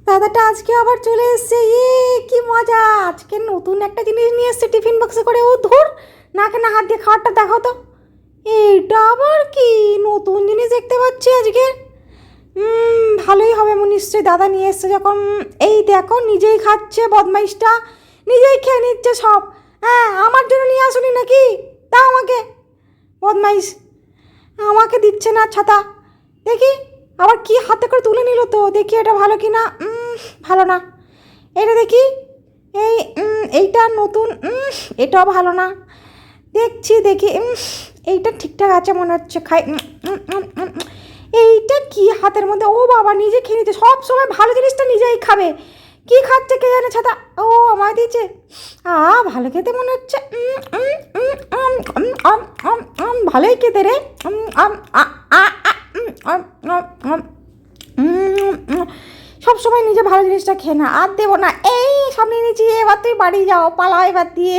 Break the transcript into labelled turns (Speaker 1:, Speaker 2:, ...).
Speaker 1: দাদাটা আজকে আবার চলে এসছে। কি মজা! আজকে নতুন একটা জিনিস নিয়ে এসছে টিফিন বক্সে করে। ও ধুর, নাকে না হাত দিয়ে খাবারটা দেখাও তো। এইটা আবার কি নতুন জিনিস দেখতে পাচ্ছি আজকে? ভালোই হবে নিশ্চয়ই, দাদা নিয়ে এসছে যখন। এই দেখো, নিজেই খাচ্ছে বদমাইশটা, নিজেই খেয়ে নিচ্ছে সব। হ্যাঁ, আমার জন্য নিয়ে আসুনি নাকি? দাও আমাকে, বদমাইশ। আমাকে দিচ্ছে না ছাতা। দেখি আবার কি হাতে করে তুলে নিল তো, দেখি এটা ভালো কি না। ভালো না। এটা দেখি, এই এইটা নতুন, এটাও ভালো না। দেখি এইটা ঠিকঠাক আছে মনে হচ্ছে, খাই। এইটা কি হাতের মধ্যে? ও বাবা, নিজে খেয়ে নিচ্ছে সব সময়, ভালো জিনিসটা নিজেই খাবে। কি খাচ্ছে কে জানে ছাতা। ও আমায় দিয়েছে। ভালো খেতে মনে হচ্ছে। ভালোই খেতে রে। সব সময় নিজে ভালো জিনিসটা খেয়ে না, আর দেবো না। এই সামনে নিয়েছি, এবার তুই বাড়ি যাও, পালাও এবার দিয়ে।